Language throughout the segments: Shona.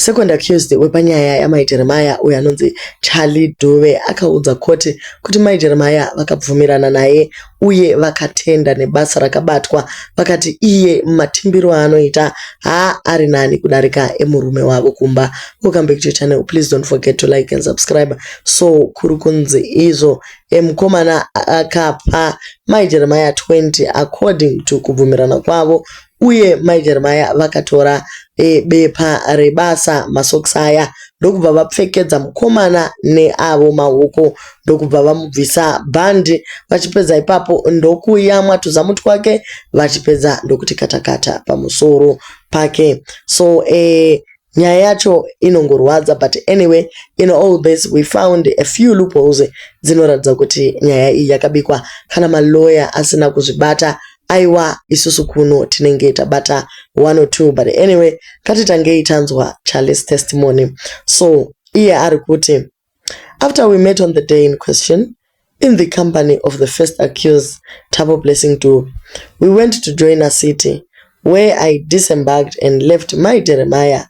second accused wepanyaya yamai Jeremiah uyo anonzi Charlie Dube akaudza koti kuti mai Jeremiah vakabvumirana naye uye vakatenda nebasa rakabatwa, vakati iye matimbiro anoita ari nani kudarika emurume wavo kumba. Welcome back to your channel. Please don't forget to like and subscribe. So kuri kunzi izvo mukomana akapa mai Jeremiah 20 according to kubvumirana kwavo, uye mai Jeremiah vakatora bepa rebasa masokisi aya ndokubva vapfekedza mukomana neavo maoko ndokubva vamubvisa bhandi, vachipedza ipapo ndokuyamwa tuzamutwi twake, vachipedza ndokuti katakata pamusoro pake. So nyaya yacho inongorwadza, but anyway in all this we found a few loopholes dzinoratidza kuti nyaya iyi yakabikwa kana malawyer asina kuzvibata. Aiwa isusu kuno tinenge tabata 1 or 2, but anyway katitangei tanzwa Charlie's testimony. So iye ari kuti, after we met on the day in question in the company of the first accused Thabo Blessing Dube, we went to Joiner City where I disembarked and left my Jeremiah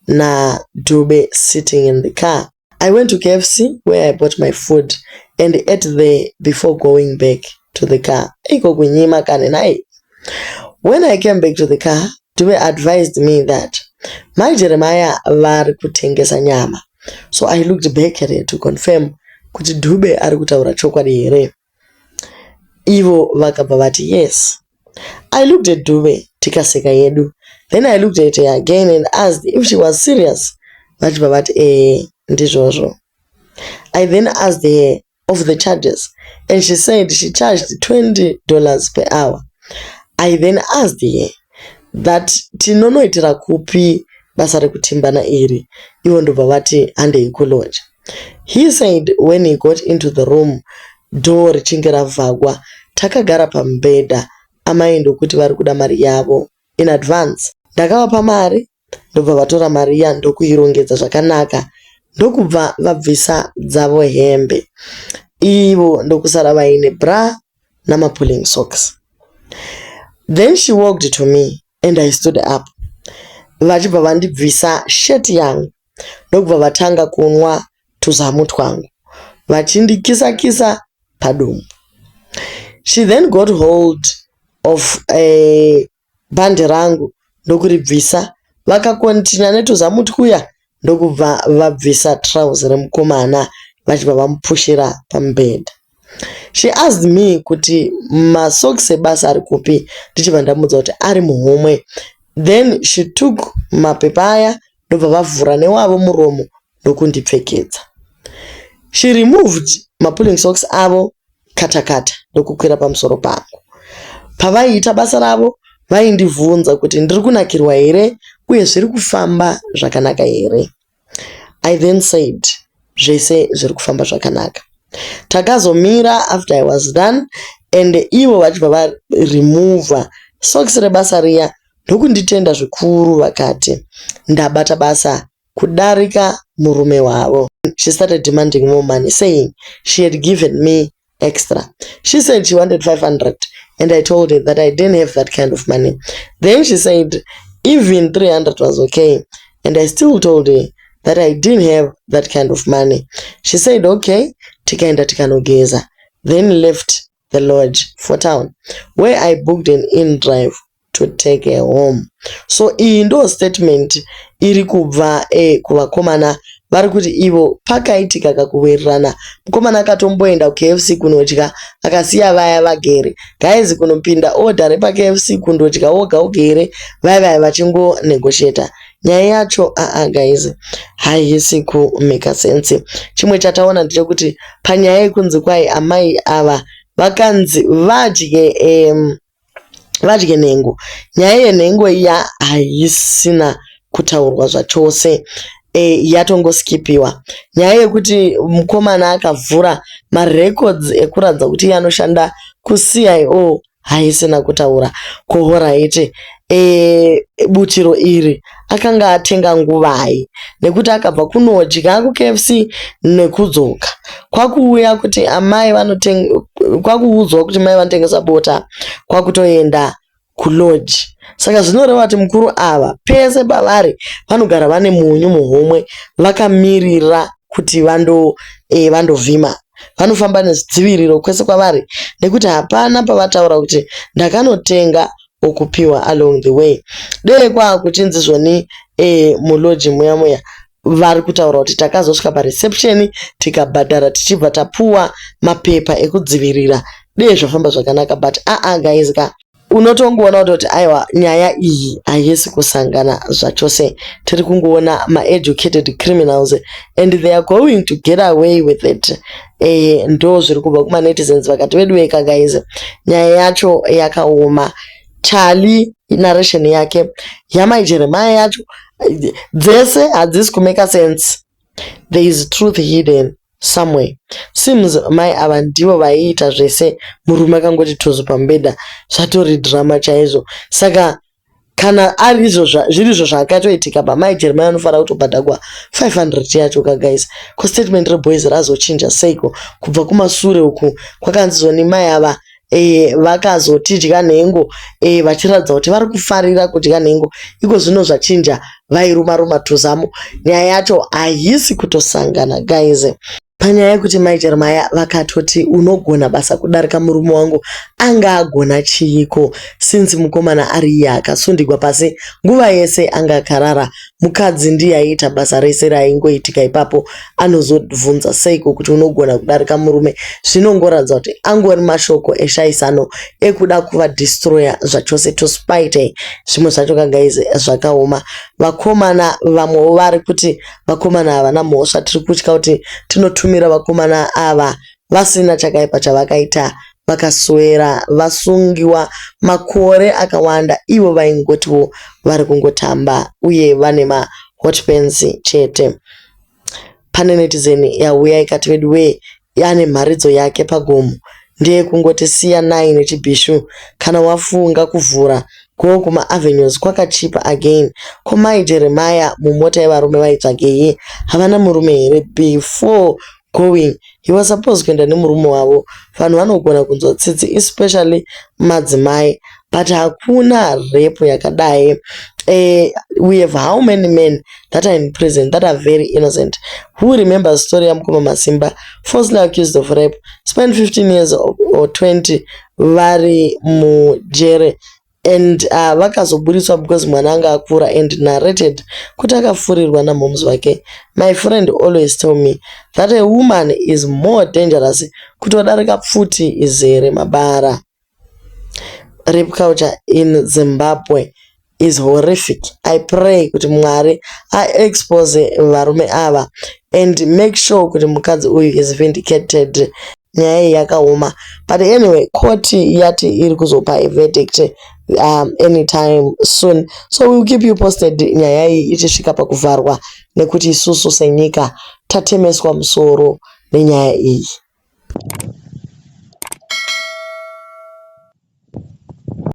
na Dube sitting in the car. I went to KFC where I bought my food and ate there before going back to the car. When I came back to the car, Dube advised me that my Jeremiah vari kutengesa nyama. So I looked back at it to confirm kuti Dube ari kutaura chokwadi here. Ivo vakabva vati yes. I looked at Dube tikaseka yedu. Then I looked at her again and asked if she was serious. Vachibva vati ndizvozvo. I then asked her of the charges and she said she charged $20 per hour. I then asked her that tinonoitira kupi basa rekutimbana iri, ivo ndobva vati handei kulodge. He said when he got into the room, door richinge ravhagwa, takagara pamubhedha, amai ndokuti vari kuda mari yavo in advance. Ndakavapa mari ndobva vatora mari iya ndokuirongedza zvakanaka, ndokubva vabvisa dzavo hembe, ivo ndokusara vaine bra nama pulling socks. Then she walked to me and I stood up. Vachibva vandibvisa shirt yangu ndokubva vatanga kunwa tuzamu twangu vachindikisa padumbu. She then got hold of a bhandi rangu ndokuribvisa, vakakontina netuzamu tkuya ndokubva vabvisa trouser remukomana vachibva vamupushira pamubhedha. She asked me kuti masocks ebasa ari kupi, ndichibva ndamudza kuti ari muhomwe. Then she took mapepa aya ndobva vavhura newavo muromo ndokundipfekedza. She removed mapulling socks avo katakata ndokukwira pamusoro pangu. Pavaiita basa ravo vaindibvunza kuti ndiri kunakirwa here uye zviri kufamba zvakanaka here. I then said zvese zviri kufamba zvakanaka. Takazomira after I was done and ivo vachibva varemova socks rebasa riya ndokunditenda zvikuru vakati ndabata basa kudarika murume wavo. She started demanding more money, saying she had given me extra. She said she wanted 500 and I told her that I didn't have that kind of money. Then she said even 300 was okay and I still told her that I didn't have that kind of money. She said okay, tikaenda tikanogeza, then left the lodge for town where I booked an in-drive to take her home. So iyi ndo statement iri kubva kuvakomana vari kuti ivo pakaitika kakuwirirana. Mukomana akatomboenda kuKFC kunodya akasiya vaya vagere, guys kunopinda order repa KFC kundodya oga ugere, vaya vachingo negotiate. Nyaya yacho guys haisi kumeka sense. Chimwe chataona ndechekuti panyaya yekunzi kwai amai ava vakanzi vadye nhengo. Nyaya yenhengo iya haisina kutaurwa zvachose, yatongoskipiwa. Nyaya yekuti mukomana akavhura marecords ekuradza kuti anoshanda kuCIO haisina kutaura. Alright, butiro iri akanga atenga nguvai nekuti akabva kunodya kuKFC nekudzoka. Kwakuuya kuti amai vanotenga, kwakuudzwa kuti mai vanotengesa bota, kwakutoenda kulodge. Saka zvinoreva kuti mukuru ava pese pavari vanogara vane munyu muhomwe vakamirira kuti vandovhima. Vanofamba nezvidziviriro kwese kwavari nekuti hapana pavataura kuti ndakanotenga okupiwa along the way. Dei kwakuchinzi zvoni muloji muya vari kutaura kuti takazosvika pareception tikabhadhara tichibva tapuwa mapepa ekudzivirira. Dei zvafamba zvakanaka, but guys unotongoona kuti aiwa nyaya iyi haisi kusangana zvachose. Tiri kungoona ma-educated criminals and they are going to get away with it. Ndo zviri kubva kuma-netizens vakati vedweka guys, nyaya yacho yakaoma. Charlie narration yake yaMai Jeremiah yacho dzese hadzisi kumeka sense. There is truth hidden somewhere. Seems mai ava ndivo vaiita zvese murume akangoti tozo pambeda zvatori drama chaizvo. Saka kana ari zvirizvo zvakatoitika paMai Jeremiah anofanira kutobhadhagwa 500 yacho guys. Ko statement reboys razochinja seiko kubva kumasure uku kwakanzi zvoni mai ava vakazotidya nhengo vachiratidza kuti vari kufarira kudya nhengo, iko zvino zvachinja vairuma tuzamo. Nyaya yacho haisi kutosangana guys. Panyaya yekuti Mai Jeremiah vakatoti unogona basa kudarika murume wangu, anga agona chiiko since mukomana ari iye akasundigwa pasi nguva yese anga akarara. Mukadzi ndiye aiita basa rese raingoitika ipapo, anozobvunza seiko kuti unogona kudarika murume. Zvinongoratidza kuti angori mashoko eshaisano ekuda kuvadestroya zvachose to spite. Zvimwe zvacho guys zvakaoma. Vakomana vamwewo vari kuti vakomana havana mhosva, tiri kutya kuti tinotumira vakomana ava vasina chakaipa chavakaita, vakaswera vasungiwa makore akawanda, ivo vaingotiwo vari kungotamba uye vane mahotpens chete. Pane netizen yauya ikati wedwe yane mharidzo yake pagomo ndiye kungoti siya 9 nechibhishu kana wafunga kuvhura go kuma-avenues kwakachipa again. Ko Mai Jeremiah mumota yevarume vaitsvagei havana murume here? Before going he was supposed kuenda nemurume wavo. Vanhu vanogona kunzotsitsi especially madzimai, but hakuna repo yakadai. We have how many men that are in prison that are very innocent. Who remembers the story Mukoma Masimba, falsely accused of rape, spent 15 years or 20 vari mujere, and vakazoburiswa because mwananga akura, and narrated kuti akafurirwa namhomuzi wake. My friend always tell me that a woman is more dangerous kutodarika pfuti izere mabara. Rape culture in Zimbabwe is horrific. I pray kuti Mwari expose varume ava and make sure kuti mukadzi uyu is vindicated. Nyaya yakaoma, but anyway court yati iri kuzopa a verdict anytime soon, so we will keep you posted nyaya iyi ichisvika pakuvharwa, nekuti isusu senyika tatemeswa musoro nenyaya iyi.